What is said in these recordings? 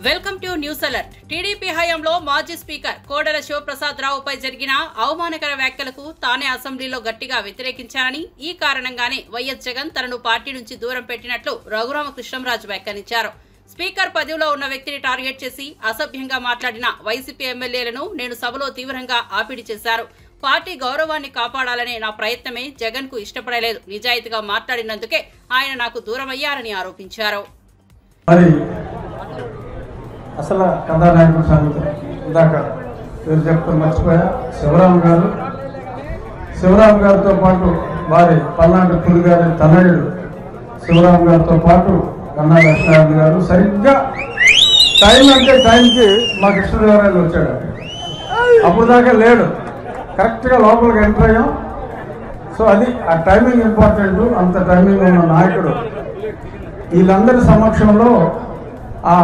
Welcome to news alert. TDP హయాంలో మాజీ speaker Kodela Sivaprasad రావుపై జరిగిన అవమానకర వ్యాఖ్యలకు తానే అసెంబ్లీలో గట్టిగా వ్యతిరేకించానని, ఈ కారణంగానే వైఎస్ జగన్ తనను పార్టీ నుంచి దూరం పెట్టినట్లు రఘురామకృష్ణంరాజు వ్యాఖ్యానించారు. స్పీకర్ పదవిలో ఉన్న వ్యక్తిని టార్గెట్ చేసి అసభ్యంగా మాట్లాడిన వైసీపీ ఎమ్మెల్యేలను నేను సభలో తీవ్రంగా ఆపిడి చేశారు. పార్టీ గౌరవాన్ని కాపాడాలనే నా ప్రయత్నమే జగన్ కు ఇష్టపడలేదు. నిజాయితీగా మాట్లాడినందుకే ఆయన నాకు దూరమయ్యారని ఆరోపించారు. అసలు కథానాయకుడు సంగతి ఇందాక మీరు చెప్తాను మర్చిపోయా. శివరాం గారితో పాటు వారి పల్నాడు పులి గారి తనయుడు శివరాం గారితో పాటు కన్నా లక్ష్మీనారాయణ గారు సరిగ్గా టైం అంటే టైంకి మా కృష్ణదేవరాయలు వచ్చాడు. అప్పుడు దాకా లేడు, కరెక్ట్గా లోపలికి ఎంటర్ అయ్యాం. సో అది ఆ టైమింగ్ ఇంపార్టెంట్. అంత టైమింగ్ ఉన్న నాయకుడు వీళ్ళందరి సమక్షంలో ఆ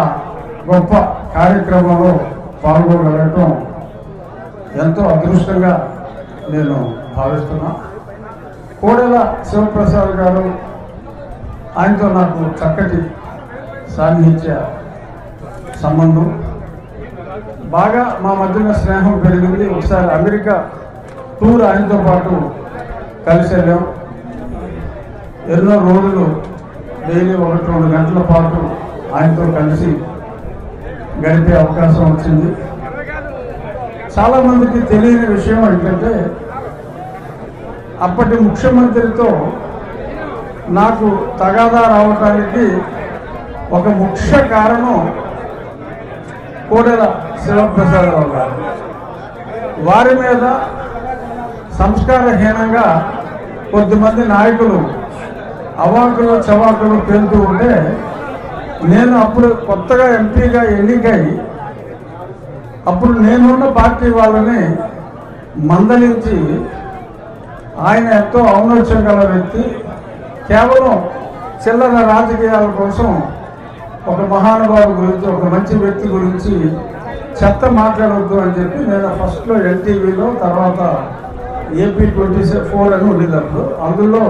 గొప్ప కార్యక్రమంలో పాల్గొనగలగటం ఎంతో అదృష్టంగా నేను భావిస్తున్నా. కోడెల శివప్రసాద్ గారు, ఆయనతో నాకు చక్కటి సాన్నిహిత్య సంబంధం, బాగా మా మధ్యన స్నేహం పెరిగింది. ఒకసారి అమెరికా టూర్ ఆయనతో పాటు కలిసి వెళ్ళాం. ఎన్నో రోజులు డైలీ 1-2 గంటల పాటు ఆయనతో కలిసి గడిపే అవకాశం వచ్చింది. చాలా మందికి తెలియని విషయం ఏంటంటే, అప్పటి ముఖ్యమంత్రితో నాకు తగాదా రావటానికి ఒక ముఖ్య కారణం కోడెల శివప్రసాదరావు గారు. వారి మీద సంస్కారహీనంగా కొద్దిమంది నాయకులు అవాకులు చవాకులు పేలుతూ ఉంటే, నేను అప్పుడు కొత్తగా ఎంపీగా ఎన్నికై అప్పుడు నేనున్న పార్టీ వాళ్ళని మందలించి, ఆయన ఎంతో ఔన్నత్యం గల వ్యక్తి, కేవలం చిల్లర రాజకీయాల కోసం ఒక మహానుభావు గురించి, ఒక మంచి వ్యక్తి గురించి చెత్త మాట్లాడవద్దు అని చెప్పి నేను ఫస్ట్లో ఎన్టీవీలో, తర్వాత ఏపీ 24 అని ఉండేటప్పుడు అందులో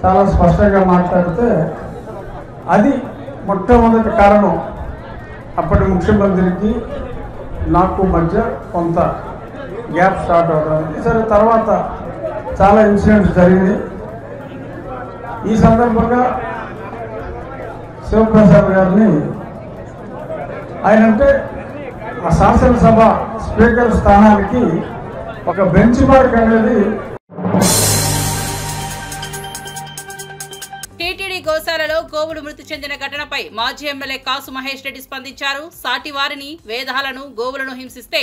చాలా స్పష్టంగా మాట్లాడితే, అది మొట్టమొదటి కారణం అప్పటి ముఖ్యమంత్రికి నాకు మధ్య కొంత గ్యాప్ స్టార్ట్ అవడానికి. సరే, తర్వాత చాలా ఇన్సిడెంట్స్ జరిగినాయి. ఈ సందర్భంగా శివప్రసాద్ గారిని, ఆయనంటే ఆ శాసనసభ స్పీకర్ స్థానానికి ఒక బెంచ్ మార్క్ అనేది. టీటీడీ గోశాలలో గోవులు మృతి చెందిన ఘటనపై మాజీ ఎమ్మెల్యే కాసు మహేష్ రెడ్డి స్పందించారు. సాటి వారిని, వేదాలను, గోవులను హింసిస్తే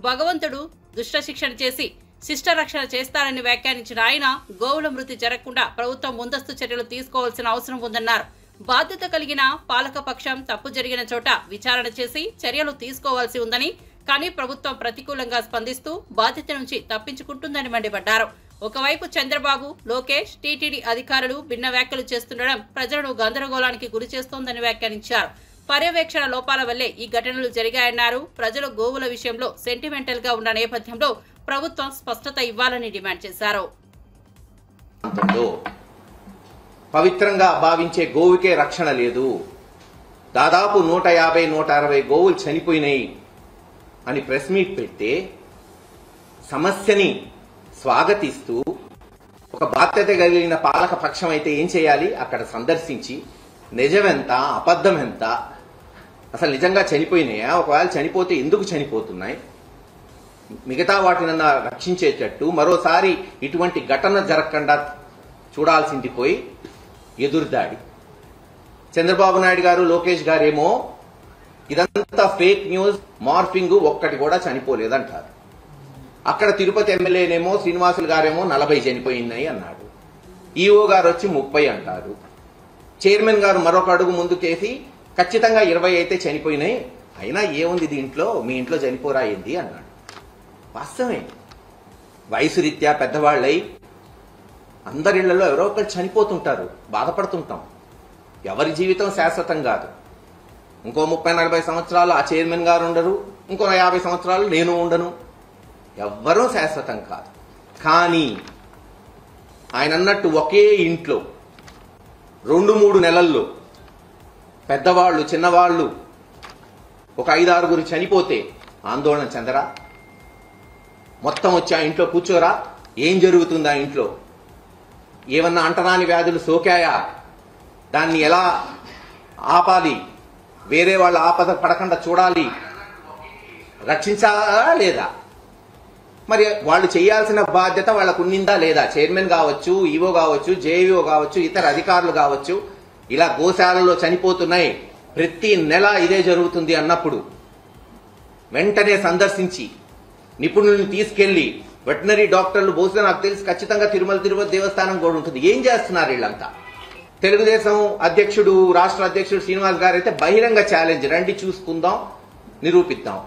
భగవంతుడు దుష్ట శిక్షణ చేసి శిష్ట రక్షణ చేస్తారని వ్యాఖ్యానించిన ఆయన, గోవుల మృతి జరగకుండా ప్రభుత్వం ముందస్తు చర్యలు తీసుకోవాల్సిన అవసరం ఉందన్నారు. బాధ్యత కలిగిన పాలకపక్షం తప్పు జరిగిన చోట విచారణ చేసి చర్యలు తీసుకోవాల్సి ఉందని, కానీ ప్రభుత్వం ప్రతికూలంగా స్పందిస్తూ బాధ్యత నుంచి తప్పించుకుంటుందని మండిపడ్డారు. ఒకవైపు చంద్రబాబు, లోకేష్, టీటీడీ అధికారులు భిన్న వ్యాఖ్యలు చేస్తుండడం ప్రజలను గందరగోళానికి గురి చేస్తోందని వ్యాఖ్యానించారు. పర్యవేక్షణ లోపాల వల్లే ఈ ఘటనలు జరిగాయన్నారు. ప్రజలు గోవుల విషయంలో సెంటిమెంటల్ గా ఉన్న నేపథ్యంలో ప్రభుత్వం స్పష్టత ఇవ్వాలని డిమాండ్ చేశారు. పవిత్రంగా భావించే గోవుకే రక్షణ లేదు. దాదాపు 150-160 గోవులు చనిపోయినాయి అని ప్రెస్ మీట్ పెడితే, సమస్యని స్వాగతిస్తూ ఒక బాధ్యత కలిగిన పాలక పక్షం అయితే ఏం చేయాలి? అక్కడ సందర్శించి నిజమెంత, అబద్ధం ఎంత, అసలు నిజంగా చనిపోయినాయా, ఒకవేళ చనిపోతే ఎందుకు చనిపోతున్నాయి, మిగతా వాటినన్నా రక్షించేటట్టు మరోసారి ఇటువంటి ఘటన జరగకుండా చూడాల్సింది పోయి ఎదురుదాడి. చంద్రబాబు నాయుడు గారు, లోకేష్ గారేమో ఇదంతా ఫేక్ న్యూస్, మార్ఫింగ్, ఒక్కటి కూడా చనిపోలేదంటారు. అక్కడ తిరుపతి ఎమ్మెల్యేనేమో శ్రీనివాసులు గారేమో 40 చనిపోయినాయి అన్నాడు. ఈఓ గారు వచ్చి 30 అంటారు. చైర్మన్ గారు మరొక అడుగు ముందుకేసి ఖచ్చితంగా 20 అయితే చనిపోయినాయి, అయినా ఏముంది దీంట్లో, మీ ఇంట్లో చనిపోరా ఏంది అన్నాడు. వాస్తవమే, వయసు రీత్యా పెద్దవాళ్ళై అందరిళ్లలో ఎవరో ఒకరు చనిపోతుంటారు, బాధపడుతుంటాం. ఎవరి జీవితం శాశ్వతం కాదు. ఇంకో 30-40 సంవత్సరాలు ఆ చైర్మన్ గారు ఉండరు, ఇంకో 50 సంవత్సరాలు నేను ఉండను. ఎవ్వరూ శాశ్వతం కాదు. కానీ ఆయన అన్నట్టు ఒకే ఇంట్లో 2-3 నెలల్లో పెద్దవాళ్ళు, చిన్నవాళ్ళు ఒక 5-6 చనిపోతే ఆందోళన చెందరా? మొత్తం వచ్చి ఆ ఇంట్లో కూర్చోరా? ఏం జరుగుతుందా ఇంట్లో? ఏమన్నా అంటరాని వ్యాధులు సోకాయా? దాన్ని ఎలా ఆపాలి? వేరే వాళ్ళ ఆపద పడకుండా చూడాలి, రక్షించాలా లేదా? మరి వాళ్ళు చేయాల్సిన బాధ్యత వాళ్ళకు ఉన్నిందా లేదా? చైర్మన్ కావచ్చు, ఈవో కావచ్చు, జేఈఓ కావచ్చు, ఇతర అధికారులు కావచ్చు, ఇలా గోశాలలో చనిపోతున్నాయి, ప్రతి నెల ఇదే జరుగుతుంది అన్నప్పుడు వెంటనే సందర్శించి నిపుణుల్ని తీసుకెళ్లి, వెటనరీ డాక్టర్లు బహుశా నాకు తెలిసి ఖచ్చితంగా తిరుపతి దేవస్థానం కూడా ఉంటుంది. ఏం చేస్తున్నారు వీళ్ళంతా? తెలుగుదేశం అధ్యక్షుడు, రాష్ట్ర అధ్యక్షుడు శ్రీనివాస్ గారు అయితే బహిరంగ ఛాలెంజ్, రండి చూసుకుందాం, నిరూపిద్దాం.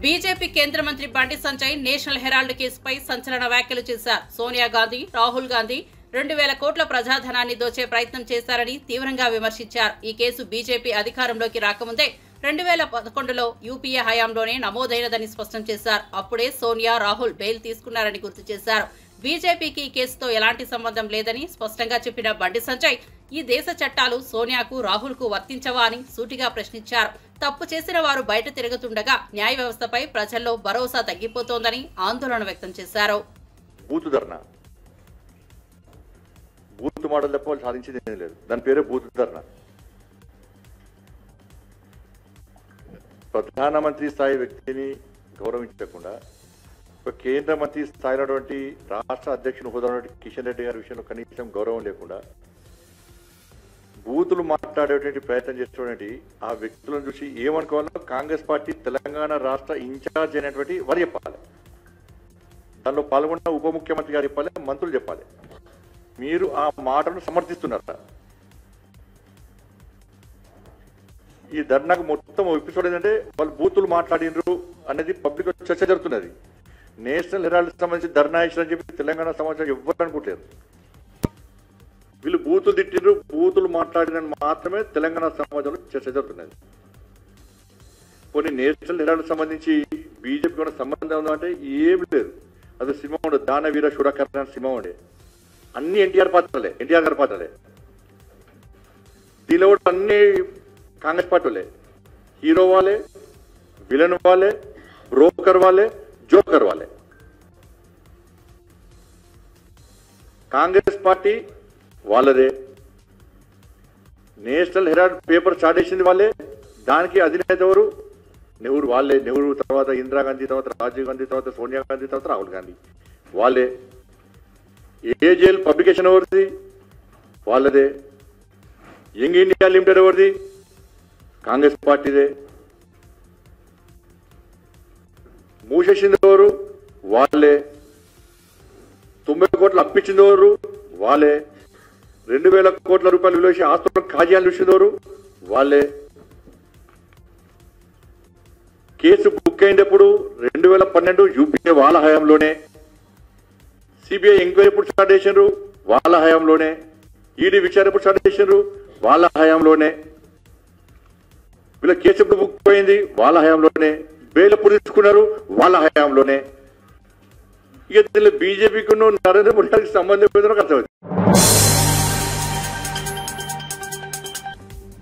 బీజేపీ కేంద్ర మంత్రి బండి సంజయ్ నేషనల్ హెరాల్డ్ కేసుపై సంచలన వ్యాఖ్యలు చేశారు. సోనియా గాంధీ, రాహుల్ గాంధీ 2000 కోట్ల ప్రజాధనాన్ని దోచే ప్రయత్నం చేశారని తీవ్రంగా విమర్శించారు. ఈ కేసు బీజేపీ అధికారంలోకి రాకముందే 2011లో యూపీఏ హయాంలోనే నమోదైనదని స్పష్టం చేశారు. అప్పుడే సోనియా, రాహుల్ బెయిల్ తీసుకున్నారని గుర్తు చేశారు. బీజేపీకి ఈ కేసుతో ఎలాంటి సంబంధం లేదని స్పష్టంగా చెప్పిన బండి సంజయ్ ఈ దేశ చట్టాలు సోనియాకు, రాహుల్కు వర్తించవా అని సూటిగా ప్రశ్నించారు. తప్పు చేసిన వారు బయట తిరుగుతుండగా న్యాయ వ్యవస్థపై ప్రజల్లో భరోసా తగ్గిపోతోందని ఆందోళన వ్యక్తం చేశారు. బూత్ మోడల్ తప్ప వాళ్ళు సాధించేది ఏం లేదు. దాని పేరే బూత్ ధర్నా. ప్రధానమంత్రి స్థాయి వ్యక్తిని గౌరవించకుండా ఒక కేంద్ర మంత్రి స్థాయిలో రాష్ట్ర అధ్యక్షుని హోదా కిషన్ రెడ్డి గారి విషయంలో కనీసం గౌరవం లేకుండా బూతులు మాట్లాడేటువంటి ప్రయత్నం చేసేటువంటి ఆ వ్యక్తులను చూసి ఏమనుకోవాలో కాంగ్రెస్ పార్టీ తెలంగాణ రాష్ట్ర ఇన్ఛార్జ్ అయినటువంటి వారు చెప్పాలి. దానిలో పాల్గొన్న ఉప ముఖ్యమంత్రి గారు చెప్పాలి, మంత్రులు చెప్పాలి. మీరు ఆ మాటను సమర్థిస్తున్నారా? ఈ ధర్నాకు మొత్తం ఎపిసోడ్ ఏంటంటే వాళ్ళు బూతులు మాట్లాడినరు అనేది పబ్లిక్ చర్చ జరుగుతున్నది. నేషనల్ హెరాల్డ్ సంబంధించి ధర్నా ఇచ్చారని చెప్పి తెలంగాణ సమాజం ఎవ్వరు అనుకుంటారు. వీళ్ళు బూతులు తిట్టినరు, బూతులు మాట్లాడిన మాత్రమే తెలంగాణ సమాజంలో చర్చ జరుగుతున్నది. కొన్ని నేషనల్ హెరాల్డ్ సంబంధించి బీజేపీ కూడా సంబంధం ఉందంటే ఏమి లేదు. అది సినిమా ఉండే దానవీర షూరకర్ణ సినిమా ఉండే, అన్ని ఎన్టీఆర్ గారి పాత్రలే. దీనిలో కూడా అన్ని కాంగ్రెస్ పార్టీ వాళ్ళే, హీరో వాళ్ళే, విలన్ వాళ్ళే, బ్రోకర్ వాళ్ళే, జోకర్ వాళ్ళే. కాంగ్రెస్ పార్టీ వాళ్ళదే, నేషనల్ హెరాల్డ్ పేపర్ స్టార్ట్ చేసింది వాళ్ళే, దానికి అధినేత ఎవరు? నెహ్రూ వాళ్ళే. నెహ్రూ తర్వాత ఇందిరాగాంధీ, తర్వాత రాజీవ్ గాంధీ, తర్వాత సోనియా గాంధీ, తర్వాత రాహుల్ గాంధీ వాళ్ళే. ఏజేఎల్ పబ్లికేషన్ ఎవరిది? వాళ్ళదే. యంగ్ ఇండియా లిమిటెడ్ ఎవరిది? కాంగ్రెస్ పార్టీదే. మూసేసింది ఎవరు? వాళ్ళే. 90 కోట్లు అప్పించింది ఎవరు? వాళ్ళే. 2000 కోట్ల రూపాయలు విలువ ఆస్తులను కాజీయాలు చూసింది ఎవరు? వాళ్ళే. కేసు బుక్ అయినప్పుడు 2012 యూపీఏ వాళ్ళ హయాంలోనే. సిబిఐ ఎంక్వైరీ ఎప్పుడు స్టార్ట్ చేసినారు? వాళ్ళ హయాంలోనే. ఈడీ విచారణ ఎప్పుడు స్టార్ట్ చేసినారు? వాళ్ళ హయాంలోనే. వీళ్ళ కేసు ఎప్పుడు బుక్ అయింది? వాళ్ళ హయాంలోనే. బెయిల్ ఎప్పుడు తీసుకున్నారు? వాళ్ళ హయాంలోనే. ఇక దీనిలో బీజేపీకి నరేంద్ర మోడీ గారికి సంబంధం ఏదో అర్థమైంది.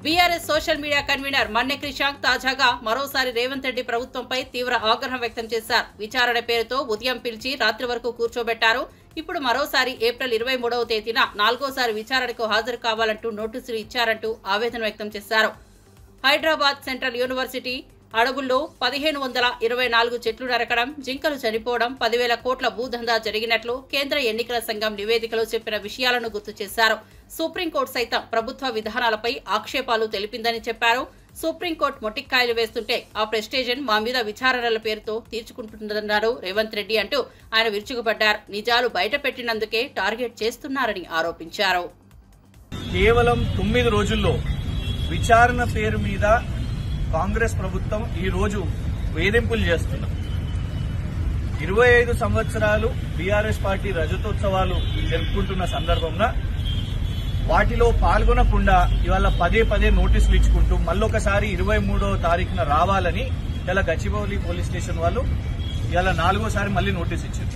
BRS social media convener Manne Krishank తాజాగా మరోసారి రేవంత్ రెడ్డి ప్రభుత్వంపై తీవ్ర ఆగ్రహం వ్యక్తం చేశారు. విచారణ పేరుతో ఉదయం పిలిచి రాత్రి వరకు కూర్చోబెట్టారు. ఇప్పుడు మరోసారి ఏప్రిల్ 23వ తేదీన 4వసారి విచారణకు హాజరు కావాలంటూ నోటీసులు ఇచ్చారంటూ ఆవేదన వ్యక్తం చేశారు. హైదరాబాద్ సెంట్రల్ యూనివర్సిటీ అడవుల్లో 1524 చెట్లు నరకడం, జింకలు చనిపోవడం, 10,000 కోట్ల భూదందా జరిగినట్లు కేంద్ర ఎన్నికల సంఘం నివేదికలో చెప్పిన విషయాలను గుర్తు చేశారు. సుప్రీంకోర్టు సైతం ప్రభుత్వ విధానాలపై ఆక్షేపాలు తెలిపిందని చెప్పారు. సుప్రీంకోర్టు మొట్టికాయలు వేస్తుంటే ఆ ప్రెస్టేజన్ మా మీద విచారణల పేరుతో తీర్చుకుంటుందన్నారు రేవంత్ రెడ్డి అంటూ ఆయన విరుచుకుపడ్డారు. నిజాలు బయటపెట్టినందుకే టార్గెట్ చేస్తున్నారని ఆరోపించారు. కేవలం 9 రోజుల్లో విచారణ పేరు మీద కాంగ్రెస్ ప్రభుత్వం ఈ రోజు వేధింపులు చేస్తున్నాం. 25 సంవత్సరాలు బీఆర్ఎస్ పార్టీ రజతోత్సవాలు జరుపుకుంటున్న సందర్భంగా వాటిలో పాల్గొనకుండా ఇవాళ పదే నోటీసులు ఇచ్చుకుంటూ మళ్ళొకసారి 23వ తారీఖున రావాలని ఇలా గచ్చిబౌలి పోలీస్ స్టేషన్ వాళ్ళు ఇవాళ 4వసారి మళ్ళీ నోటీస్ ఇచ్చారు.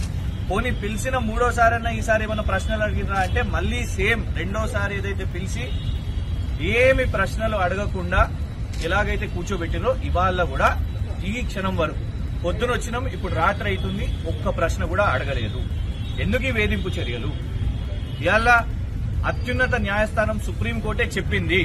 పోనీ పిలిచిన 3వసారన్నా ఈసారి ఏమైనా ప్రశ్నలు అడిగినా అంటే మళ్ళీ సేమ్ 2వసారి ఏదైతే పిలిచి ఏమి ప్రశ్నలు అడగకుండా ఎలాగైతే కూర్చోబెట్టినో ఇవాళ కూడా ఈ క్షణం వరకు పొద్దున వచ్చినాం, ఇప్పుడు రాత్రి అవుతుంది, ఒక్క ప్రశ్న కూడా అడగలేదు. ఎందుకు ఈ వేధింపు చర్యలు? ఇవాళ అత్యున్నత న్యాయస్థానం సుప్రీంకోర్టే చెప్పింది,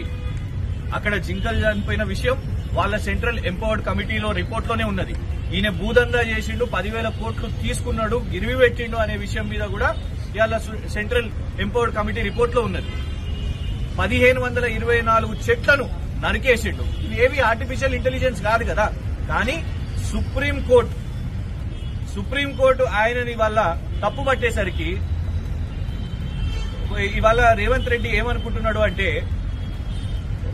అక్కడ జింకలు చనిపోయిన విషయం వాళ్ళ సెంట్రల్ ఎంపవర్డ్ కమిటీలో రిపోర్ట్లోనే ఉన్నది. ఈయన భూదందా చేసిండు, 10,000 కోట్లు తీసుకున్నాడు, గిరివి పెట్టిండు అనే విషయం మీద కూడా ఇవాళ సెంట్రల్ ఎంపవర్డ్ కమిటీ రిపోర్ట్ లో ఉన్నది. 1524 చెట్లను నరికేసిండు. ఇవి ఏవి ఆర్టిఫిషియల్ ఇంటెలిజెన్స్ కాదు కదా. కానీ సుప్రీంకోర్టు ఆయనని వల్ల తప్పు పట్టేసరికి ఇవాళ రేవంత్ రెడ్డి ఏమనుకుంటున్నాడు అంటే,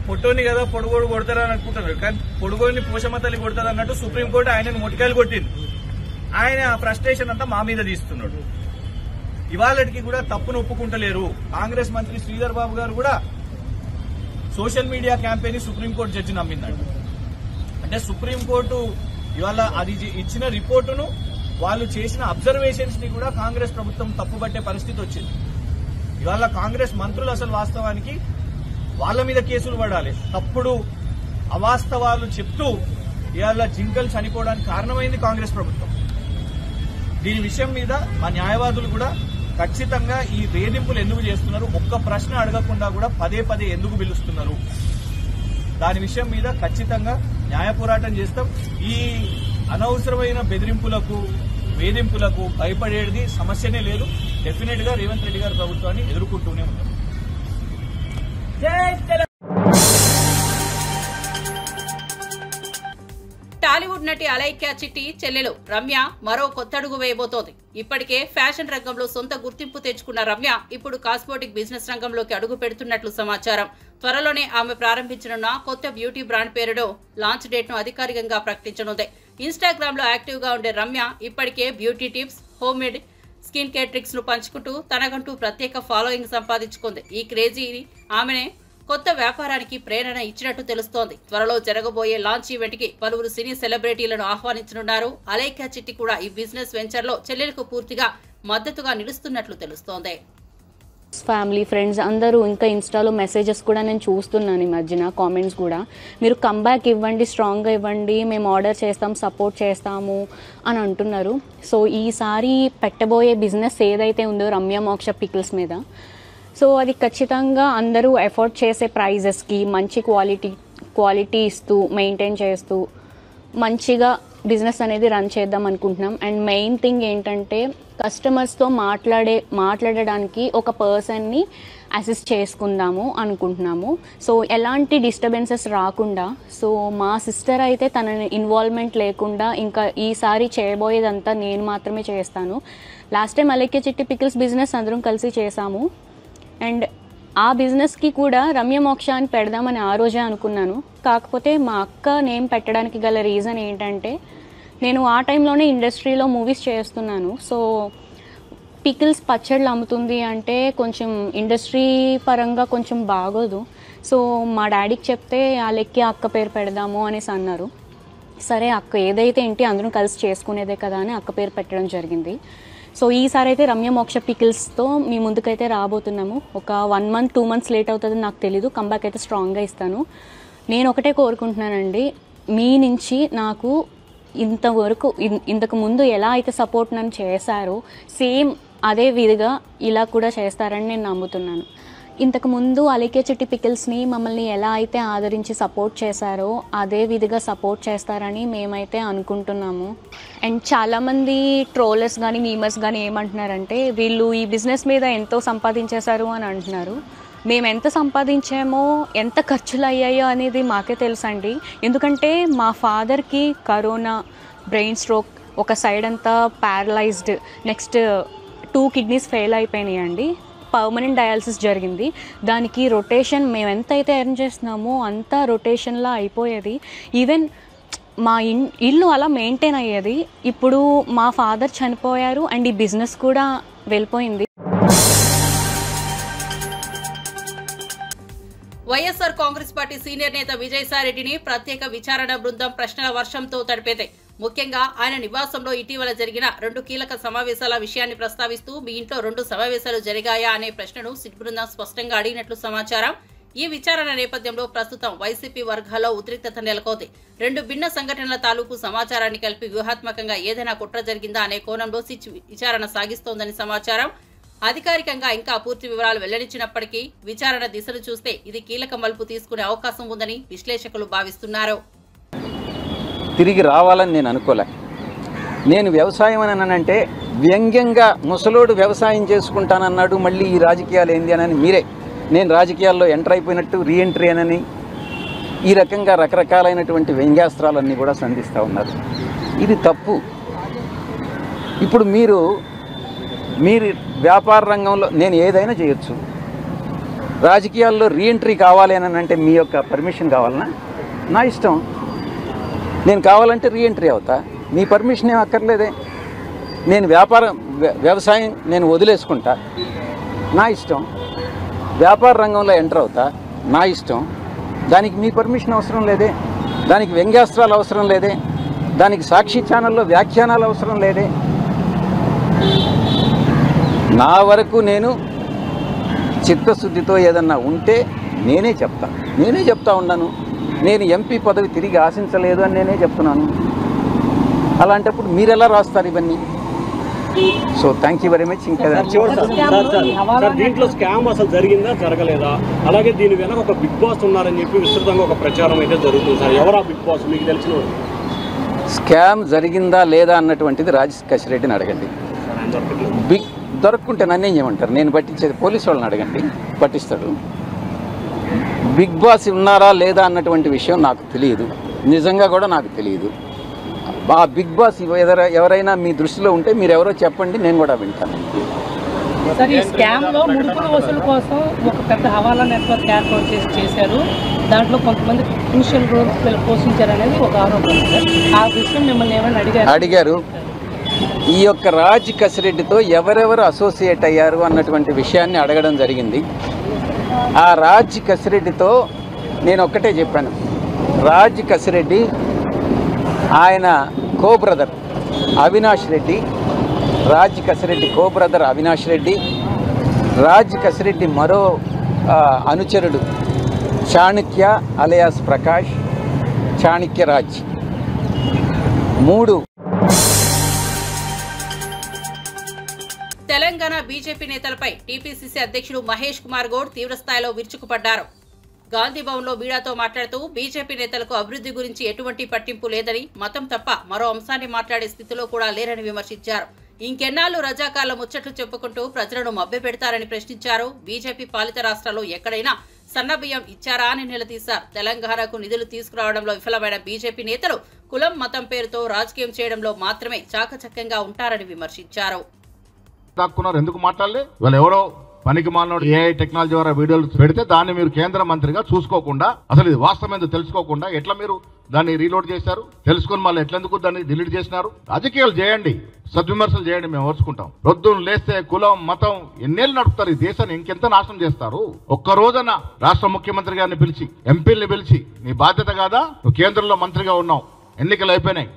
పొట్టోని కదా పొడుగోడు కొడతారని అనుకుంటున్నాడు. కానీ పొడుగోడిని పోషమ్మ తల్లి కొడతారు అన్నట్టు సుప్రీంకోర్టు ఆయనను మొటికాయలు కొట్టింది. ఆయన ఆ ఫ్రస్ట్రేషన్ అంతా మా మీద తీస్తున్నాడు. ఇవాళకి కూడా తప్పును ఒప్పుకుంటలేరు. కాంగ్రెస్ మంత్రి శ్రీధర్ బాబు గారు కూడా social media campaign supreme court judge నమ్మిందంట. అంటే సుప్రీంకోర్టు ఇవాళ అది ఇచ్చిన రిపోర్టును, వాళ్ళు చేసిన అబ్జర్వేషన్స్ ని కూడా కాంగ్రెస్ ప్రభుత్వం తప్పుపట్టే పరిస్థితి వచ్చింది. ఇవాళ కాంగ్రెస్ మంత్రులు అసలు వాస్తవానికి వాళ్ళ మీద కేసులు పడాలి. తప్పుడు అవాస్తవాలు చెప్తూ ఇవాళ జింకలు చనిపోవడానికి కారణమైంది కాంగ్రెస్ ప్రభుత్వం. దీని విషయం మీద మా న్యాయవాదులు కూడా ఖచ్చితంగా ఈ వేధింపులు ఎందుకు చేస్తున్నారు, ఒక్క ప్రశ్న అడగకుండా కూడా పదే పదే ఎందుకు పిలుస్తున్నారు, దాని విషయం మీద ఖచ్చితంగా న్యాయ పోరాటం చేస్తాం. ఈ అనవసరమైన బెదిరింపులకు వేధింపులకు భయపడేది సమస్యనే లేదు. డెఫినెట్ గా రేవంత్ రెడ్డి గారి ప్రభుత్వాన్ని ఎదుర్కొంటూనే ఉంటాం. టాలీవుడ్ నటి అలైక్య చిట్టి చెల్లెలు రమ్య మరో కొత్తడుగు వేయబోతోంది. ఇప్పటికే ఫ్యాషన్ రంగంలో సొంత గుర్తింపు తెచ్చుకున్న రమ్య ఇప్పుడు కాస్మోటిక్ బిజినెస్ రంగంలోకి అడుగు పెడుతున్నట్లు సమాచారం. త్వరలోనే ఆమె ప్రారంభించనున్న కొత్త బ్యూటీ బ్రాండ్ పేరులో లాంచ్ డేట్ ను అధికారికంగా ప్రకటించనుంది. ఇన్స్టాగ్రామ్ లో యాక్టివ్ గా ఉండే రమ్య ఇప్పటికే beauty tips, home made skin care tricks ను పంచుకుంటూ తనకంటూ ప్రత్యేక ఫాలోయింగ్ సంపాదించుకుంది. ఈ క్రేజీ ఆమెనే కొత్త వ్యాపారానికి ప్రేరణ ఇచ్చినట్టు తెలుస్తోంది. త్వరలో జరగబోయే లాంచ్ ఈవెంట్ కి పలువురు సినీ సెలబ్రిటీలను ఆహ్వానించనున్నారు. అలైక్య చిట్టి కూడా ఈ బిజినెస్ వెంచర్ లో చెల్లెలకు పూర్తిగా మద్దతుగా నిలుస్తున్నట్లు తెలుస్తోంది. ఫ్యామిలీ ఫ్రెండ్స్ అందరూ ఇంకా ఇన్స్టాలో మెసేజెస్ కూడా నేను చూస్తున్నాను ఈ మధ్యన, కామెంట్స్ కూడా, మీరు కంబ్యాక్ ఇవ్వండి, స్ట్రాంగ్గా ఇవ్వండి, మేము ఆర్డర్ చేస్తాం, సపోర్ట్ చేస్తాము అని అంటున్నారు. సో ఈసారి పెట్టబోయే బిజినెస్ ఏదైతే ఉందో రమ్య మోక్ష పికిల్స్ మీద, సో అది ఖచ్చితంగా అందరూ ఎఫోర్డ్ చేసే ప్రైజెస్కి మంచి క్వాలిటీ ఇస్తూ మెయింటైన్ చేస్తూ మంచిగా బిజినెస్ అనేది రన్ చేద్దాం అనుకుంటున్నాం. అండ్ మెయిన్ థింగ్ ఏంటంటే కస్టమర్స్తో మాట్లాడడానికి ఒక పర్సన్ని అసిస్ట్ చేసుకుందాము అనుకుంటున్నాము. సో ఎలాంటి డిస్టర్బెన్సెస్ రాకుండా, సో మా సిస్టర్ అయితే తన ఇన్వాల్వ్మెంట్ లేకుండా ఇంకా ఈసారి చేయబోయేదంతా నేను మాత్రమే చేస్తాను. లాస్ట్ టైం అలైక్య చిట్టి పికిల్స్ బిజినెస్ అందరం కలిసి చేశాము. అండ్ ఆ బిజినెస్కి కూడా రమ్య మోక్ష అని పెడదామని ఆ రోజే అనుకున్నాను. కాకపోతే మా అక్క నేమ్ పెట్టడానికి గల రీజన్ ఏంటంటే, నేను ఆ టైంలోనే ఇండస్ట్రీలో మూవీస్ చేస్తున్నాను. సో పికిల్స్ పచ్చళ్ళు అమ్ముతుంది అంటే కొంచెం ఇండస్ట్రీ పరంగా కొంచెం బాగోదు. సో మా డాడీకి చెప్తే అలెక్కి అక్క పేరు పెడదాము అనేసి అన్నారు. సరే అక్క ఏదైతే ఏంటి అందరం కలిసి చేసుకునేదే కదా అని అక్క పేరు పెట్టడం జరిగింది. సో ఈసారి అయితే రమ్య మోక్ష పికిల్స్తో మీ ముందుకైతే రాబోతున్నాము. ఒక 1 month 2 months లేట్ అవుతుందని నాకు తెలీదు. కంబ్యాక్ అయితే స్ట్రాంగ్గా ఇస్తాను. నేను ఒకటే కోరుకుంటున్నానండి, మీ నుంచి నాకు ఇంతకు ముందు ఎలా అయితే సపోర్ట్ నన్ను చేశారో సేమ్ అదే విధిగా ఇలా కూడా చేస్తారని నేను నమ్ముతున్నాను. ఇంతకుముందు అలైక్య చిట్టి పికిల్స్ని మమ్మల్ని ఎలా అయితే ఆదరించి సపోర్ట్ చేశారో అదే విధిగా సపోర్ట్ చేస్తారని మేమైతే అనుకుంటున్నాము. అండ్ చాలామంది ట్రోలర్స్ కానీ మీమర్స్ కానీ ఏమంటున్నారంటే, వీళ్ళు ఈ బిజినెస్ మీద ఎంతో సంపాదించేశారు అని అంటున్నారు. మేము ఎంత సంపాదించామో ఎంత ఖర్చులు అయ్యాయో అనేది మాకే తెలుసండి. ఎందుకంటే మా ఫాదర్కి కరోనా, బ్రెయిన్ స్ట్రోక్, ఒక సైడ్ అంతా ప్యారలైజ్డ్, నెక్స్ట్ 2 kidneys ఫెయిల్ అయిపోయినాయండి. పర్మనెంట్ డయాలసిస్ జరిగింది. దానికి రొటేషన్ మేము ఎంత అయితే ఎర్న్ చేస్తున్నామో అంతా రొటేషన్లా అయిపోయేది. ఈవెన్ మా ఇల్లు అలా మెయింటైన్ అయ్యేది. ఇప్పుడు మా ఫాదర్ చనిపోయారు అండ్ ఈ బిజినెస్ కూడా వెళ్ళిపోయింది. వైఎస్ఆర్ కాంగ్రెస్ పార్టీ సీనియర్ నేత విజయసాయిరెడ్డిని ప్రత్యేక విచారణ బృందం ప్రశ్నల వర్షంతో తడిపేదే. ముఖ్యంగా ఆయన నివాసంలో ఇటీవల జరిగిన 2 కీలక సమావేశాల విషయాన్ని ప్రస్తావిస్తూ, మీ ఇంట్లో 2 సమావేశాలు జరిగాయా అనే ప్రశ్నను సిట్ బృందం స్పష్టంగా అడిగినట్లు సమాచారం. ఈ విచారణ నేపథ్యంలో ప్రస్తుతం వైసీపీ వర్గాల్లో ఉద్రిక్తత నెలకొంది. 2 భిన్న సంఘటనల తాలూకు సమాచారాన్ని కలిపి వ్యూహాత్మకంగా ఏదైనా కుట్ర జరిగిందా అనే కోణంలో సిట్ విచారణ సాగిస్తోందని సమాచారం. అధికారికంగా ఇంకా పూర్తి వివరాలు వెల్లడించినప్పటికీ విచారణ దిశను చూస్తే ఇది కీలక మలుపు తీసుకునే అవకాశం ఉందని విశ్లేషకులు భావిస్తున్నారు. తిరిగి రావాలని నేను అనుకోలే. నేను వ్యవసాయం అని అంటే వ్యంగ్యంగా ముసలోడు వ్యవసాయం చేసుకుంటానన్నాడు, మళ్ళీ ఈ రాజకీయాలు ఏంది అని మీరే నేను రాజకీయాల్లో ఎంటర్ అయిపోయినట్టు రీఎంట్రీ అని ఈ రకంగా రకరకాలైనటువంటి వ్యంగ్యాస్త్రాలన్నీ కూడా సంధిస్తూ ఉన్నారు. ఇది తప్పు. ఇప్పుడు మీరు వ్యాపార రంగంలో నేను ఏదైనా చేయొచ్చు, రాజకీయాల్లో రీఎంట్రీ కావాలి అని అంటే మీ యొక్క పర్మిషన్ కావాలన్నా నా ఇష్టం. నేను కావాలంటే రీఎంట్రీ అవుతా, మీ పర్మిషన్ ఏం అక్కర్లేదే. నేను వ్యవసాయం నేను వదిలేసుకుంటా, నా ఇష్టం. వ్యాపార రంగంలో ఎంటర్ అవుతా, నా ఇష్టం. దానికి మీ పర్మిషన్ అవసరం లేదే, దానికి వ్యంగ్యాస్త్రాలు అవసరం లేదే, దానికి సాక్షి ఛానల్లో వ్యాఖ్యానాలు అవసరం లేదే. నా వరకు నేను చిత్తశుద్ధితో ఏదన్నా ఉంటే నేనే చెప్తా ఉన్నాను. నేను ఎంపీ పదవి తిరిగి ఆశించలేదు అని నేనే చెప్తున్నాను. అలాంటప్పుడు మీరు ఎలా రాస్తారు ఇవన్నీ? So thank you very much. ఇంకా దీంట్లో స్కామ్ అసలు జరిగిందా జరగలేదా, అలాగే దీని వెనక ఒక బిగ్ బాస్ ఉన్నారని చెప్పి విస్తృతంగా ఒక ప్రచారం అయితే జరుగుతుంది సార్. ఎవరా బిగ్ బాస్ మీకు తెలిసిన? స్కామ్ జరిగిందా లేదా అన్నటువంటిది రాజశేఖర్ రెడ్డిని అడగండి. దొరక్కుంటే నన్నేం చేయమంటారు? నేను పట్టించేది పోలీసు వాళ్ళని అడగండి, పట్టిస్తాడు. బిగ్ బాస్ ఉన్నారా లేదా అన్నటువంటి విషయం నాకు తెలియదు, నిజంగా కూడా నాకు తెలియదు. ఆ బిగ్ బాస్ ఎవరైనా మీ దృష్టిలో ఉంటే మీరు ఎవరో చెప్పండి, నేను కూడా వింటాను. సార్, ఈ స్కామ్లో ముడుపుల వసూలు కోసం ఒక పెద్ద హవాలా నెట్వర్క్ ఏర్పాటు చేశారు. దాంట్లో కొంతమంది క్రూషియల్ రోల్ పోషించారనేది ఒక ఆరోపణ సార్. ఆ విషయం మిమ్మల్ని ఏమైనా అడిగారు. ఈ యొక్క రాజ్ కసిరెడ్డితో ఎవరెవరు అసోసియేట్ అయ్యారు అన్నటువంటి విషయాన్ని అడగడం జరిగింది. ఆ రాజ్ కసిరెడ్డితో నేను ఒక్కటే చెప్పాను, రాజ్ కసిరెడ్డి ఆయన కో బ్రదర్ అవినాష్ రెడ్డి, రాజ్ కసిరెడ్డి కో బ్రదర్ అవినాష్ రెడ్డి, రాజ్ కసిరెడ్డి మరో అనుచరుడు చాణక్య అలియాస్ ప్రకాష్, చాణక్య రాజ్, 3. తెలంగాణ బీజేపీ నేతలపై టీపీసీసీ అధ్యక్షుడు మహేష్ కుమార్ గౌడ్ తీవ్రస్థాయిలో విరుచుకుపడ్డారు. గాంధీ భవన్లో మీడియాతో మాట్లాడుతూ బీజేపీ నేతలకు అభివృద్ధి గురించి ఎటువంటి పట్టింపు లేదని, మతం తప్ప మరో అంశాన్ని మాట్లాడే స్థితిలో కూడా లేరని విమర్శించారు. ఇంకెన్నాళ్లు రజాకార్ల ముచ్చట్లు చెప్పుకుంటూ ప్రజలను మభ్యపెడతారని ప్రశ్నించారు. బీజేపీ పాలిత రాష్ట్రాల్లో ఎక్కడైనా సన్నబియ్యం ఇచ్చారా అని నిలదీశారు. తెలంగాణకు నిధులు తీసుకురావడంలో విఫలమైన బీజేపీ నేతలు కులం మతం పేరుతో రాజకీయం చేయడంలో మాత్రమే చాకచక్యంగా ఉంటారని విమర్శించారు. ఎందుకు మాట్లాడలే? వాళ్ళు ఎవరో పనికి మాలినోడు ఏఐ టెక్నాలజీ ద్వారా వీడియోలు పెడితే దాన్ని మీరు కేంద్ర మంత్రిగా చూసుకోకుండా, అసలు ఇది వాస్తవం ఏందో తెలుసుకోకుండా ఎట్లా మీరు దాన్ని రీలోడ్ చేశారు? తెలుసుకుని మళ్ళీ ఎట్లెందుకు దాన్ని డిలీట్ చేసినారు? రాజకీయాలు చేయండి, సద్విమర్శలు చేయండి, మేము ఓర్చుకుంటాం. రొద్దును లేస్తే కులం మతం ఎన్నేళ్ళు నడుపుతారు? ఈ దేశాన్ని ఇంకెంత నాశనం చేస్తారు? ఒక్క రోజన రాష్ట్ర ముఖ్యమంత్రి గారిని పిలిచి, ఎంపీల్ని పిలిచి, నీ బాధ్యత కాదా? నువ్వు కేంద్రంలో మంత్రిగా ఉన్నావు, ఎన్నికలు అయిపోయినాయి,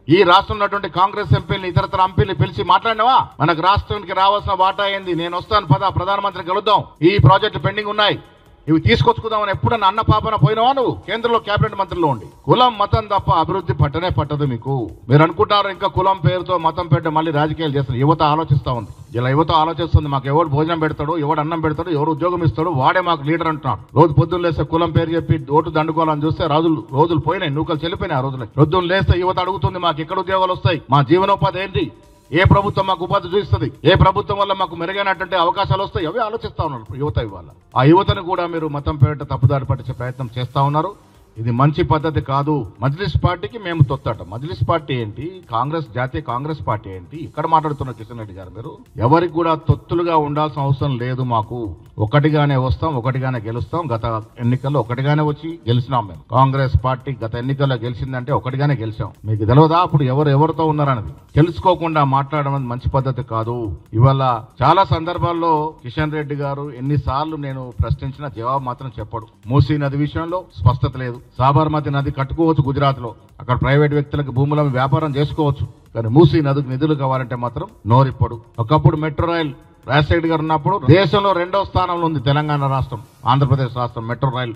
ఈ రాష్ట్రంలో ఉన్నటువంటి కాంగ్రెస్ ఎంపీని ఇతరతర ఎంపీని పిలిచి మాట్లాడినవా? మనకు రాష్ట్రానికి రావాల్సిన వాటా ఏంది? నేను వస్తాను పద, ప్రధానమంత్రిని కలుద్దాం, ఈ ప్రాజెక్టులు పెండింగ్ ఉన్నాయి, ఇవి తీసుకొచ్చుకుందామని ఎప్పుడన్నా అన్న పాపన పోయినావా నువ్వు? కేంద్రంలో కేబినెట్ మంత్రిలో ఉండి కులం మతం తప్ప అభివృద్ధి పట్టనే పట్టదు మీకు. మీరు అనుకుంటారు ఇంకా కులం పేరుతో మతం పేరుతో మళ్ళీ రాజకీయాలు చేస్తారు. యువత ఆలోచిస్తా ఉంది, ఇలా యువత ఆలోచిస్తుంది, మాకు ఎవడు భోజనం పెడతాడు, ఎవడు అన్నం పెడతాడు, ఎవరు ఉద్యోగం ఇస్తాడు, వాడే మాకు లీడర్ అంటున్నాడు. రోజు పొద్దున్న లేస్తే కులం పేరు చెప్పి ఓటు దండుకోవాలని చూస్తే రోజులు పోయినాయి, నూకలు చెల్లిపోయినాయి. ఆ రోజులు పొద్దున్న లేస్తే యువత అడుగుతుంది, మాకు ఎక్కడ ఉద్యోగాలు వస్తాయి, మా జీవనోపాధి ఏంటి, ఏ ప్రభుత్వం మాకు ఉపాధి చూపిస్తుంది, ఏ ప్రభుత్వం వల్ల మాకు మెరుగైనటువంటి అవకాశాలు వస్తాయి, అవి ఆలోచిస్తా ఉన్నారు యువత. ఇవాళ ఆ యువతను కూడా మీరు మతం పేరిట తప్పుదారి పట్టించే ప్రయత్నం చేస్తా ఉన్నారు. ఇది మంచి పద్ధతి కాదు. మజ్లిస్ పార్టీకి మేము తొత్తట. మజ్లిస్ పార్టీ ఏంటి, కాంగ్రెస్ జాతీయ కాంగ్రెస్ పార్టీ ఏంటి? ఇక్కడ మాట్లాడుతున్న కిషన్ రెడ్డి గారు, మీరు ఎవరికి కూడా తొత్తులుగా ఉండాల్సిన అవసరం లేదు. మాకు ఒకటిగానే వస్తాం, ఒకటిగానే గెలుస్తాం. గత ఎన్నికల్లో ఒకటిగానే వచ్చి గెలిచినాం మేము. కాంగ్రెస్ పార్టీ గత ఎన్నికల్లో గెలిచిందంటే ఒకటిగానే గెలిచాం. మీకు తెలియదా అప్పుడు ఎవరితో ఉన్నారనేది? తెలుసుకోకుండా మాట్లాడడం మంచి పద్ధతి కాదు. ఇవాళ చాలా సందర్భాల్లో కిషన్ రెడ్డి గారు ఎన్నిసార్లు నేను ప్రశ్నించిన జవాబు మాత్రం చెప్పడు. మూసీ నది విషయంలో స్పష్టత లేదు. సాబర్మతి నది కట్టుకోవచ్చు గుజరాత్ లో, అక్కడ ప్రైవేట్ వ్యక్తులకు భూములను వ్యాపారం చేసుకోవచ్చు. కానీ మూసీ నదికి నిధులు కావాలంటే మాత్రం నోరిప్పడు. ఒకప్పుడు మెట్రో రైల్ రాజశేఖర్ గారు ఉన్నప్పుడు దేశంలో 2వ స్థానంలో ఉంది తెలంగాణ రాష్ట్రం, ఆంధ్రప్రదేశ్ రాష్ట్రం మెట్రో రైల్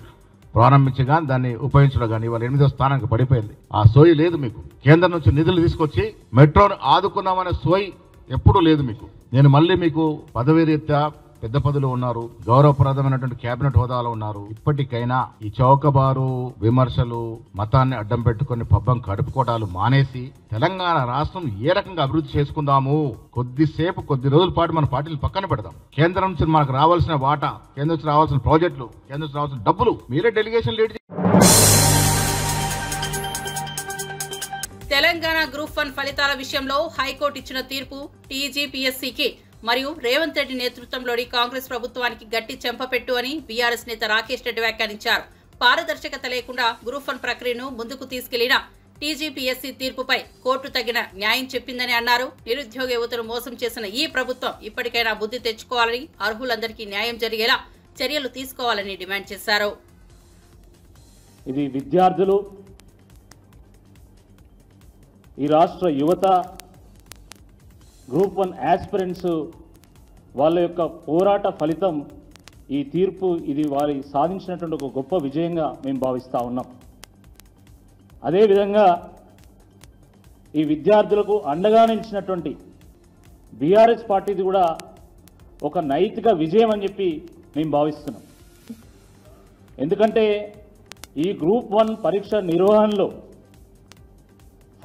ప్రారంభించగా దాన్ని ఉపయోగించడం కానీ ఇవాళ 8వ స్థానానికి పడిపోయింది. ఆ సోయి లేదు మీకు. కేంద్రం నుంచి నిధులు తీసుకొచ్చి మెట్రోను ఆదుకుందామనే సోయి ఎప్పుడూ లేదు మీకు. నేను మళ్ళీ మీకు పదవీ రీత్యా పెద్ద పదవులు ఉన్నారు, గౌరవప్రదమైనటువంటి కేబినెట్ హోదాలో ఉన్నారు. ఇప్పటికైనా ఈ చౌకబారు విమర్శలు, మతాన్ని అడ్డం పెట్టుకుని పబ్బం కడుపుకోవడాలు మానేసి తెలంగాణ రాష్ట్రం ఏ రకంగా అభివృద్ధి చేసుకుందాము, కొద్ది రోజుల పాటు మన పార్టీలు పక్కన పెడదాం. కేంద్రం నుంచి మనకు రావాల్సిన వాటా, కేంద్రం నుంచి రావాల్సిన ప్రాజెక్టులు, కేంద్రం నుంచి రావాల్సిన డబ్బులు మీరే డెలిగేషన్ లీడ్. తెలంగాణ గ్రూప్ 1 ఫలితాల విషయంలో హైకోర్టు ఇచ్చిన తీర్పు టీజీపీఎస్సీకి మరియు రేవంత్ రెడ్డి నేతృత్వంలోని కాంగ్రెస్ ప్రభుత్వానికి గట్టి చెంపపెట్టు అని బీఆర్ఎస్ నేత రాకేష్ రెడ్డి వ్యాఖ్యానించారు. పారదర్శకత లేకుండా గ్రూప్ 1 ప్రక్రియను ముందుకు తీసుకెళ్లిన టీజీపీఎస్సీ తీర్పుపై కోర్టు తగిన న్యాయం చెప్పిందని అన్నారు. నిరుద్యోగ యువతను మోసం చేసిన ఈ ప్రభుత్వం ఇప్పటికైనా బుద్ధి తెచ్చుకోవాలని, అర్హులందరికీ న్యాయం జరిగేలా చర్యలు తీసుకోవాలని డిమాండ్ చేశారు. ఇది విద్యార్థులు, ఈ రాష్ట్ర యువత, గ్రూప్ 1 యాస్పిరెంట్స్ వాళ్ళ యొక్క పోరాట ఫలితం ఈ తీర్పు. ఇది వారి సాధించినటువంటి ఒక గొప్ప విజయంగా మేము భావిస్తూ ఉన్నాం. అదేవిధంగా ఈ విద్యార్థులకు అండగా నిలిచినటువంటి బీఆర్ఎస్ పార్టీది కూడా ఒక నైతిక విజయం అని చెప్పి మేము భావిస్తున్నాం. ఎందుకంటే ఈ గ్రూప్ 1 పరీక్ష నిర్వహణలో,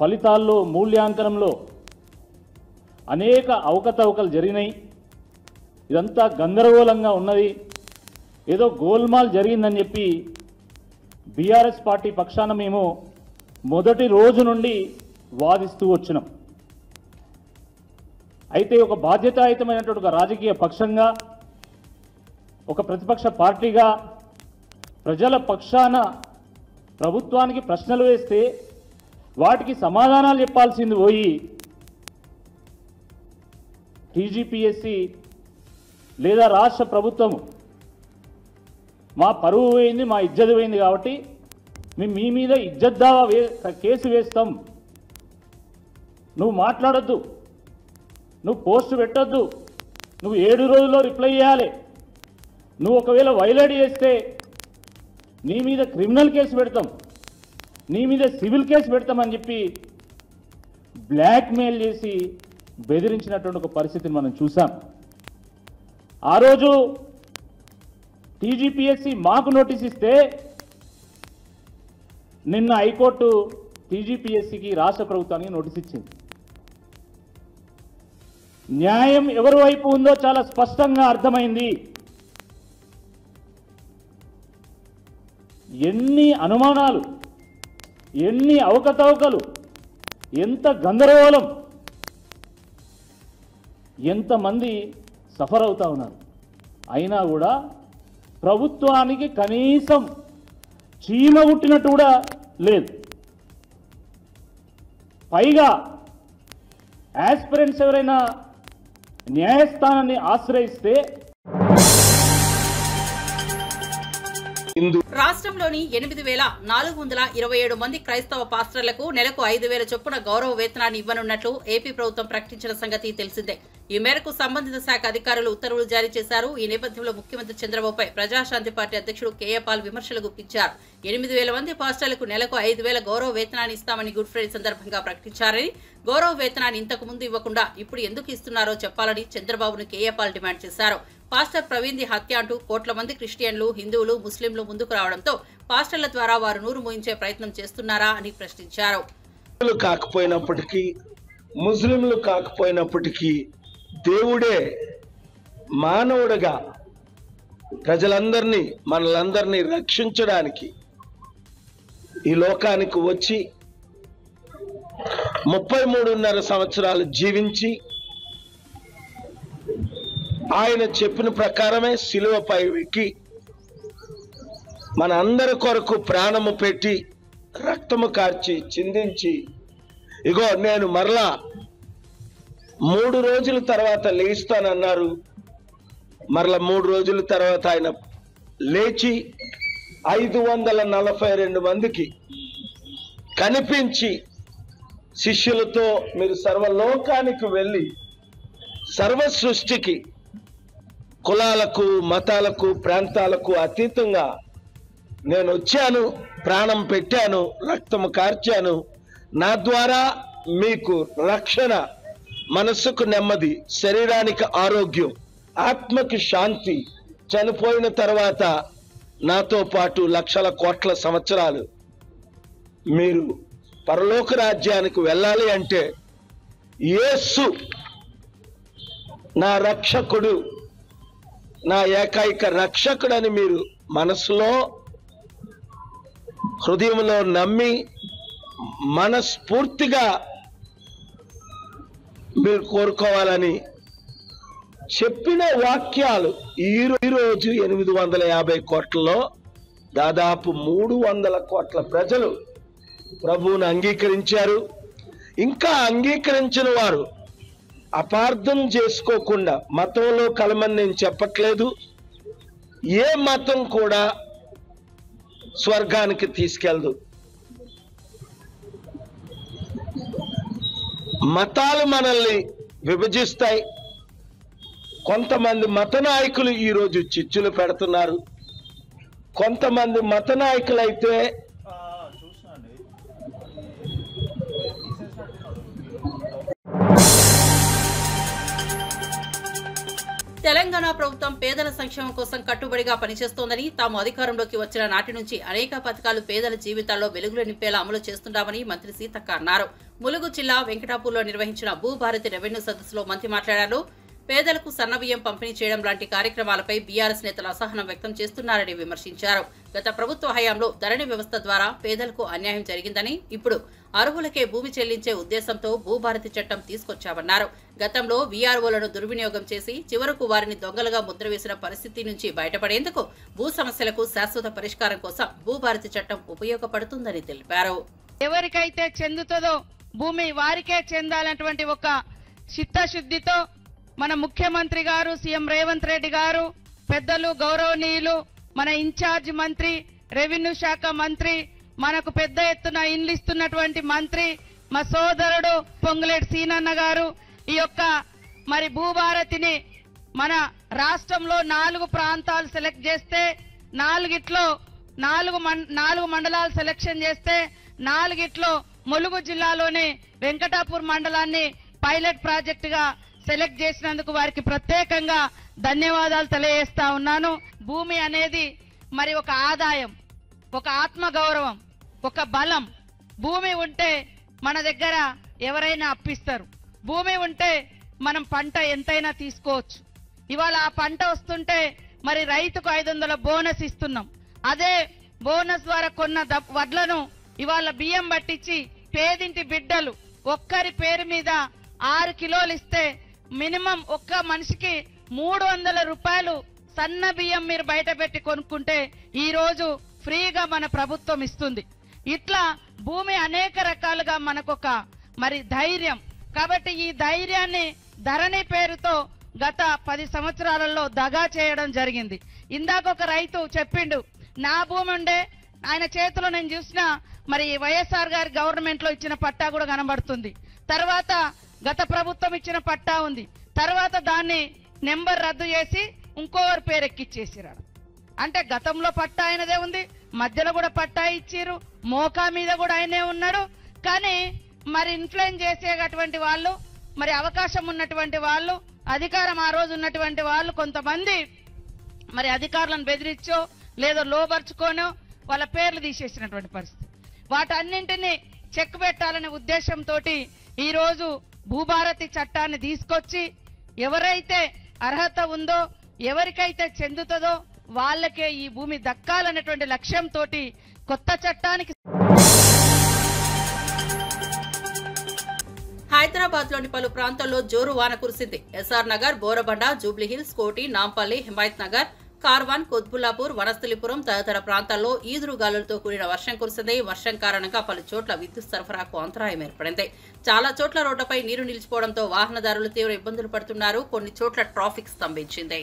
ఫలితాల్లో, మూల్యాంకనంలో అనేక అవకతవకలు జరిగినాయి. ఇదంతా గందరగోళంగా ఉన్నది, ఏదో గోల్మాల్ జరిగిందని చెప్పి బీఆర్ఎస్ పార్టీ పక్షాన మేము మొదటి రోజు నుండి వాదిస్తూ వచ్చినాం. అయితే ఒక బాధ్యతాయుతమైనటువంటి ఒక రాజకీయ పక్షంగా, ఒక ప్రతిపక్ష పార్టీగా ప్రజల పక్షాన ప్రభుత్వానికి ప్రశ్నలు వేస్తే వాటికి సమాధానాలు చెప్పాల్సింది పోయి టీజీపీఎస్సీ లేదా రాష్ట్ర ప్రభుత్వం మా పరువు పోయింది, మా ఇజ్జత్ పోయింది కాబట్టి మేము మీ మీద ఇజ్జత్ దావా కేసు వేస్తాం, నువ్వు మాట్లాడొద్దు, నువ్వు పోస్ట్ పెట్టొద్దు, నువ్వు 7 రోజుల్లో రిప్లై చేయాలి, నువ్వు ఒకవేళ వైలేట్ చేస్తే నీ మీద క్రిమినల్ కేసు పెడతాం, నీ మీద సివిల్ కేసు పెడతామని చెప్పి బ్లాక్మెయిల్ చేసి బెదిరించినటువంటి ఒక పరిస్థితిని మనం చూసాం. ఆ రోజు టీజీపీఎస్సీ మాకు నోటీస్ ఇస్తే నిన్న హైకోర్టు టీజీపీఎస్సీకి, రాష్ట్ర ప్రభుత్వానికి నోటీస్ ఇచ్చింది. న్యాయం ఎవరి వైపు ఉందో చాలా స్పష్టంగా అర్థమైంది. ఎన్ని అనుమానాలు, ఎన్ని అవకతవకలు, ఎంత గందరగోళం, ఎంతమంది సఫర్ అవుతా ఉన్నారు. అయినా కూడా ప్రభుత్వానికి కనీసం చీమ పుట్టినట్టు కూడా లేదు. పైగా యాస్పిరెంట్స్ ఎవరైనా న్యాయస్థానాన్ని ఆశ్రయిస్తే రాష్ట్రంలోని 8,427 మంది క్రైస్తవ పాస్టర్లకు నెలకు 5,000 చొప్పున గౌరవ వేతనాన్ని ఇవ్వనున్నట్లు ఏపీ ప్రభుత్వం ప్రకటించిన సంగతి తెలిసిందే. ఈ మేరకు సంబంధిత శాఖ అధికారులు ఉత్తర్వులు జారీ చేశారు. ఈ నేపథ్యంలో ముఖ్యమంత్రి చంద్రబాబుపై ప్రజాశాంతి పార్టీ అధ్యక్షుడు కేఏ పాల్ విమర్శలు గుప్పించారు. 8,000 మంది పాస్టర్లకు నెలకు 5,000 గౌరవ వేతనాన్ని ఇస్తామని గుడ్ ఫ్రైడే సందర్భంగా ప్రకటించారని, గౌరవ వేతనాన్ని ఇంతకు ముందు ఇవ్వకుండా ఇప్పుడు ఎందుకు ఇస్తున్నారో చెప్పాలని చంద్రబాబును కేఏ పాల్ డిమాండ్ చేశారు. పాస్టర్ ప్రవీణ్ ది హత్య అంటూ కోట్ల మంది క్రిస్టియన్లు, హిందువులు, ముస్లింలు ముందుకు రావడంతో పాస్టర్ల ద్వారా వారు నూరు మోయించే ప్రయత్నం చేస్తున్నారా అని ప్రశ్నించారు. ముస్లింలు కాకపోయినప్పటికీ దేవుడే మానవుడిగా ప్రజలందరినీ, మనలందరినీ రక్షించడానికి ఈ లోకానికి వచ్చి 33.5 సంవత్సరాలు జీవించి ఆయన చెప్పిన ప్రకారమే శిలువపై ఎక్కి మన అందరి కొరకు ప్రాణము పెట్టి రక్తము కార్చి చిందించి, ఇగో నేను మరలా 3 రోజుల తర్వాత లేస్తానన్నారు. మరలా 3 రోజుల తర్వాత ఆయన లేచి 542 మందికి కనిపించి శిష్యులతో మీరు సర్వలోకానికి వెళ్ళి సర్వ సృష్టికి కులాలకు మతాలకు ప్రాంతాలకు అతీతంగా నేను వచ్చాను, ప్రాణం పెట్టాను, రక్తము కార్చాను, నా ద్వారా మీకు రక్షణ, మనస్సుకు నెమ్మది, శరీరానికి ఆరోగ్యం, ఆత్మకి శాంతి, చనిపోయిన తర్వాత నాతో పాటు లక్షల కోట్ల సంవత్సరాలు మీరు పరలోక రాజ్యానికి వెళ్ళాలి అంటే యేసు నా రక్షకుడు, నా ఏకైక రక్షకుడని మీరు మనసులో హృదయంలో నమ్మి మనస్ఫూర్తిగా మీరు కోరుకోవాలని చెప్పిన వాక్యాలు ఈరోజు 850 కోట్లలో దాదాపు 300 కోట్ల ప్రజలు ప్రభువును అంగీకరించారు. ఇంకా అంగీకరించిన వారు అపార్థం చేసుకోకుండా, మతంలో కలమని నేను చెప్పట్లేదు, ఏ మతం కూడా స్వర్గానికి తీసుకెళ్దు. మతాలు మనల్ని విభజిస్తాయి. కొంతమంది మత నాయకులు ఈరోజు చిచ్చులు పెడుతున్నారు. కొంతమంది మత నాయకులైతే తెలంగాణ ప్రభుత్వం పేదల సంక్షేమం కోసం కట్టుబడిగా పనిచేస్తోందని, తాము అధికారంలోకి వచ్చిన నాటి నుంచి అనేక పథకాలు పేదల జీవితాల్లో వెలుగులు నింపేలా అమలు చేస్తున్నామని మంత్రి సీతక్క అన్నారు. ములుగు జిల్లా వెంకటాపూర్లో నిర్వహించిన భూభారతి రెవెన్యూ సదస్సులో మంత్రి మాట్లాడారు. పేదలకు సన్నబియ్యం పంపిణీ చేయడం లాంటి కార్యక్రమాలపై బీఆర్ఎస్ నేతలు అసహనం వ్యక్తం చేస్తున్నారని విమర్శించారు. గత ప్రభుత్వ హయాంలో ధరణి వ్యవస్థ ద్వారా పేదలకు అన్యాయం జరిగిందని, ఇప్పుడు అర్హులకే భూమి చెల్లించే ఉద్దేశంతో భూభారతి చట్టం తీసుకొచ్చామన్నారు. గతంలో వీఆర్ఓలను దుర్వినియోగం చేసి చివరకు వారిని దొంగలుగా ముద్ర వేసిన పరిస్థితి నుంచి బయటపడేందుకు భూ సమస్యలకు శాశ్వత పరిష్కారం కోసం భూభారతి చట్టం ఉపయోగపడుతుందని తెలిపారు. ఎవరికైతే చెందుతుందో భూమి వారికే చెందాలన్నటువంటి ఒక చిత్తశుద్ధితో మన ముఖ్యమంత్రి గారు, సీఎం రేవంత్ రెడ్డి గారు, పెద్దలు గౌరవనీయులు, మన ఇన్ఛార్జ్ మంత్రి, రెవెన్యూ శాఖ మంత్రి, మనకు పెద్ద ఎత్తున ఇండ్లు ఇస్తున్నటువంటి మంత్రి మా సోదరుడు పొంగులేటి సీనన్న గారు ఈ యొక్క మరి భూభారతిని మన రాష్ట్రంలో 4 ప్రాంతాలు సెలెక్ట్ చేస్తే 4 మండలాలు సెలెక్షన్ చేస్తే 4 ములుగు జిల్లాలోనే వెంకటాపూర్ మండలాన్ని పైలట్ ప్రాజెక్టుగా సెలెక్ట్ చేసినందుకు వారికి ప్రత్యేకంగా ధన్యవాదాలు తెలియజేస్తా ఉన్నాను. భూమి అనేది మరి ఒక ఆదాయం, ఒక ఆత్మగౌరవం, ఒక బలం. భూమి ఉంటే మన దగ్గర ఎవరైనా అప్పిస్తారు. భూమి ఉంటే మనం పంట ఎంతైనా తీసుకోవచ్చు. ఇవాళ ఆ పంట వస్తుంటే మరి రైతుకు 500 బోనస్ ఇస్తున్నాం. అదే బోనస్ ద్వారా కొన్న వడ్లను ఇవాళ బియ్యం పట్టించి పేదింటి బిడ్డలు ఒక్కరి పేరు మీద 6 కిలోలు ఇస్తే మినిమం ఒక్క మనిషికి 300 రూపాయలు సన్న బియ్యం మీరు బయట పెట్టి కొనుక్కుంటే ఈ రోజు ఫ్రీగా మన ప్రభుత్వం ఇస్తుంది. ఇట్లా భూమి అనేక రకాలుగా మనకొక మరి ధైర్యం. కాబట్టి ఈ ధైర్యాన్ని ధరణి పేరుతో గత 10 సంవత్సరాలలో దగా చేయడం జరిగింది. ఇందాక ఒక రైతు చెప్పిండు, నా భూమి ఉండే ఆయన చేతిలో నేను చూసిన మరి వైఎస్ఆర్ గారి గవర్నమెంట్ లో ఇచ్చిన పట్టా కూడా కనబడుతుంది. తర్వాత గత ప్రభుత్వం ఇచ్చిన పట్టా ఉంది. తర్వాత దాన్ని నెంబర్ రద్దు చేసి ఇంకోరు పేరు ఎక్కిచ్చేసిరాడు. అంటే గతంలో పట్టా ఆయనదే ఉంది, మధ్యలో కూడా పట్టా ఇచ్చిరు, మోకా మీద కూడా ఆయనే ఉన్నాడు. కానీ మరి ఇన్ఫ్లుయెన్స్ చేసేటటువంటి వాళ్ళు, మరి అవకాశం ఉన్నటువంటి వాళ్ళు, అధికారం ఆ రోజు ఉన్నటువంటి వాళ్ళు కొంతమంది మరి అధికారులను బెదిరించో లేదో లోబర్చుకోనో వాళ్ళ పేర్లు తీసేసినటువంటి పరిస్థితి. వాటన్నింటినీ చెక్ పెట్టాలనే ఉద్దేశంతో ఈ రోజు భూభారతి చట్టాన్ని తీసుకొచ్చి ఎవరైతే అర్హత ఉందో, ఎవరికైతే చెందుతుందో వాళ్ళకే ఈ భూమి దక్కాలనేటువంటి లక్ష్యంతో కొత్త చట్టానికి. హైదరాబాద్ లోని పలు ప్రాంతాల్లో జోరు వాన కురిసింది. ఎస్ఆర్ నగర్, బోరబండ, జూబ్లీహిల్స్, కోటి, నాంపల్లి, హిమాయత్ నగర్, కార్వాన్, కొత్బుల్లాపూర్, వనస్థలిపురం తదితర ప్రాంతాల్లో ఈదురుగాలులతో కూడిన వర్షం కురిసింది. వర్షం కారణంగా పలు చోట్ల విద్యుత్ సరఫరాకు అంతరాయం ఏర్పడింది. చాలా చోట్ల రోడ్లపై నీరు నిలిచిపోవడంతో వాహనదారులు తీవ్ర ఇబ్బందులు పడుతున్నారు. కొన్ని చోట్ల ట్రాఫిక్ స్తంభించింది.